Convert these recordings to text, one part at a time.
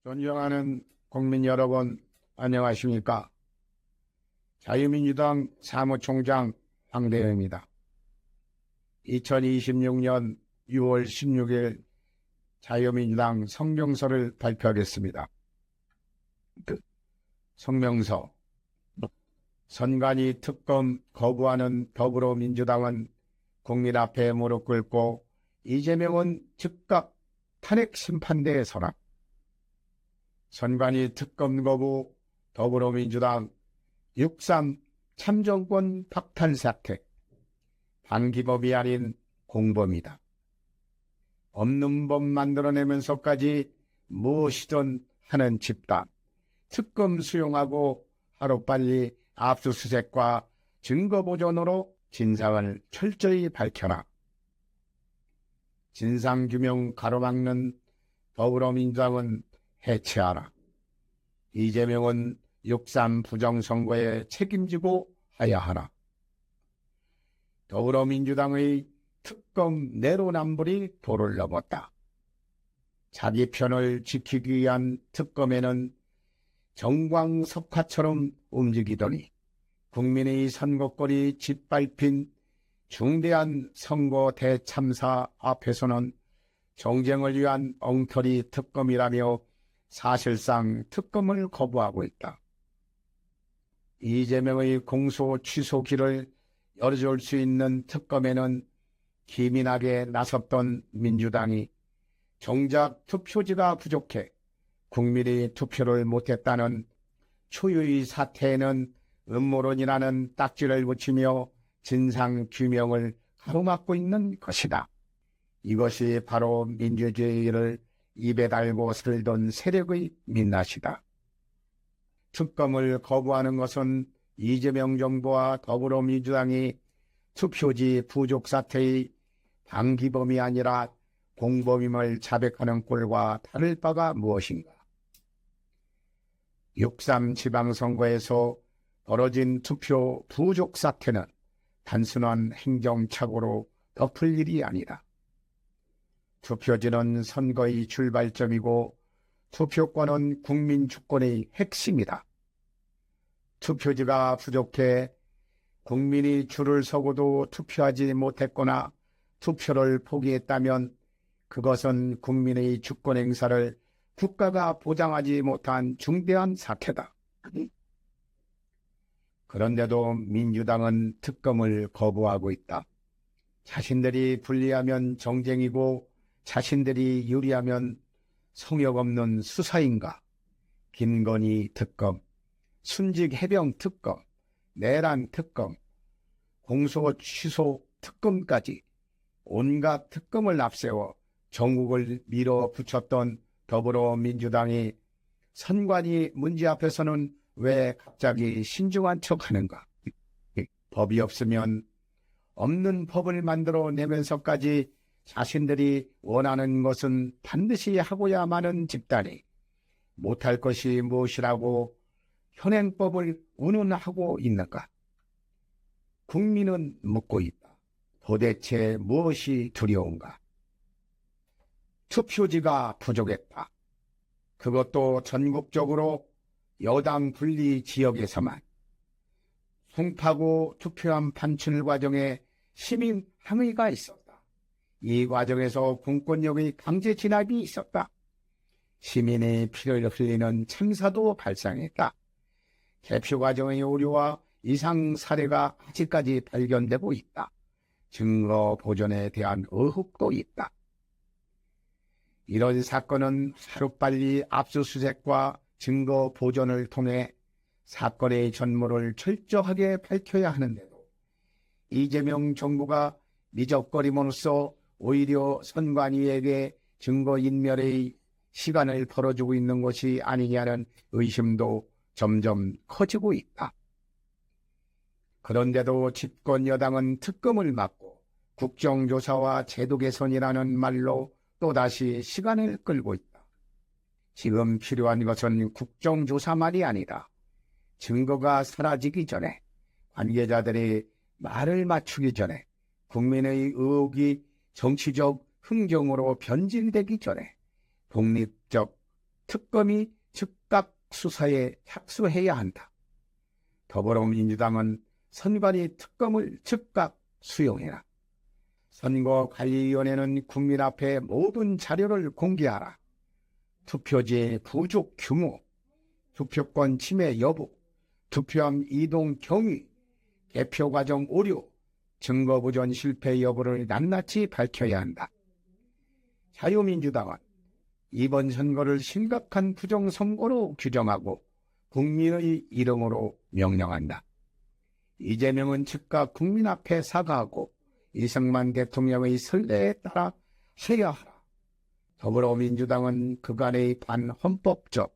존경하는 국민 여러분, 안녕하십니까? 자유민주당 사무총장 황대영입니다. 2026년 6월 16일 자유민주당 성명서를 발표하겠습니다. 성명서. 선관위 특검 거부하는 더불어민주당은 국민 앞에 무릎 꿇고 이재명은 즉각 탄핵 심판대에 서라. 선관위 특검 거부, 더불어민주당 6.3 참정권 박탈 사태, 반기법이 아닌 공범이다. 없는 법 만들어내면서까지 무엇이든 하는 집단, 특검 수용하고 하루빨리 압수수색과 증거보존으로 진상을 철저히 밝혀라. 진상규명 가로막는 더불어민주당은 해체하라. 이재명은 6.3 부정선거에 책임지고 하야하라. 더불어민주당의 특검 내로남불이 도를 넘었다. 자기 편을 지키기 위한 특검에는 정광석화처럼 움직이더니 국민의 선거권이 짓밟힌 중대한 선거 대참사 앞에서는 정쟁을 위한 엉터리 특검이라며 사실상 특검을 거부하고 있다. 이재명의 공소 취소기를 열어줄 수 있는 특검에는 기민하게 나섰던 민주당이 정작 투표지가 부족해 국민이 투표를 못했다는 초유의 사태에는 음모론이라는 딱지를 붙이며 진상규명을 가로막고 있는 것이다. 이것이 바로 민주주의를 입에 달고 슬던 세력의 민낯이다. 특검을 거부하는 것은 이재명 정부와 더불어민주당이 투표지 부족 사태의 방기범이 아니라 공범임을 자백하는 꼴과 다를 바가 무엇인가. 6.3 지방선거에서 벌어진 투표 부족 사태는 단순한 행정착오로 덮을 일이 아니다. 투표지는 선거의 출발점이고 투표권은 국민 주권의 핵심이다. 투표지가 부족해 국민이 줄을 서고도 투표하지 못했거나 투표를 포기했다면 그것은 국민의 주권 행사를 국가가 보장하지 못한 중대한 사태다. 그런데도 민주당은 특검을 거부하고 있다. 자신들이 불리하면 정쟁이고 자신들이 유리하면 성역 없는 수사인가, 김건희 특검, 순직 해병 특검, 내란 특검, 공소 취소 특검까지 온갖 특검을 앞세워 전국을 밀어붙였던 더불어민주당이 선관위 문제 앞에서는 왜 갑자기 신중한 척하는가? 법이 없으면 없는 법을 만들어내면서까지 자신들이 원하는 것은 반드시 하고야 마는 집단이 못할 것이 무엇이라고 현행법을 운운하고 있는가? 국민은 묻고 있다. 도대체 무엇이 두려운가? 투표지가 부족했다. 그것도 전국적으로 여당 분리 지역에서만. 송파구 투표함 판출 과정에 시민 항의가 있었다. 이 과정에서 공권력의 강제 진압이 있었다. 시민의 피를 흘리는 참사도 발생했다. 개표 과정의 오류와 이상 사례가 아직까지 발견되고 있다. 증거 보존에 대한 의혹도 있다. 이런 사건은 하루빨리 압수수색과 증거 보존을 통해 사건의 전모를 철저하게 밝혀야 하는데도 이재명 정부가 미적거림으로써 오히려 선관위에게 증거인멸의 시간을 벌어주고 있는 것이 아니냐는 의심도 점점 커지고 있다. 그런데도 집권 여당은 특검을 막고 국정조사와 제도 개선이라는 말로 또다시 시간을 끌고 있다. 지금 필요한 것은 국정조사만이 아니다. 증거가 사라지기 전에, 관계자들이 말을 맞추기 전에, 국민의 의혹이 정치적 흥정으로 변질되기 전에 독립적 특검이 즉각 수사에 착수해야 한다. 더불어민주당은 선관위 특검을 즉각 수용해라. 선거관리위원회는 국민 앞에 모든 자료를 공개하라. 투표지의 부족 규모, 투표권 침해 여부, 투표함 이동 경위, 개표 과정 오류, 증거 보존 실패 여부를 낱낱이 밝혀야 한다. 자유민주당은 이번 선거를 심각한 부정선거로 규정하고 국민의 이름으로 명령한다. 이재명은 즉각 국민 앞에 사과하고 이승만 대통령의 선례에 따라 해야 하라. 더불어민주당은 그간의 반헌법적,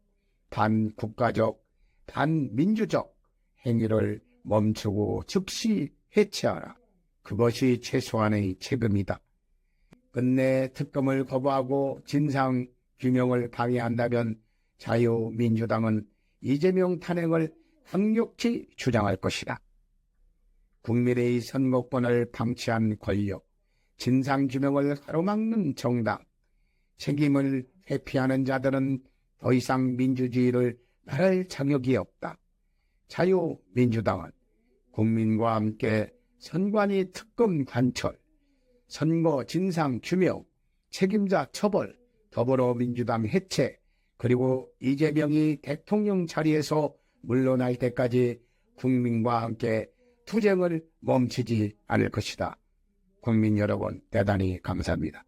반국가적, 반민주적 행위를 멈추고 즉시 해체하라. 그것이 최소한의 책임이다. 끝내 특검을 거부하고 진상규명을 방해한다면 자유민주당은 이재명 탄핵을 강력히 주장할 것이다. 국민의 선거권을 방치한 권력, 진상규명을 가로막는 정당, 책임을 회피하는 자들은 더 이상 민주주의를 말할 자격이 없다. 자유민주당은 국민과 함께 선관위 특검 관철, 선거 진상 규명, 책임자 처벌, 더불어민주당 해체, 그리고 이재명이 대통령 자리에서 물러날 때까지 국민과 함께 투쟁을 멈추지 않을 것이다. 국민 여러분, 대단히 감사합니다.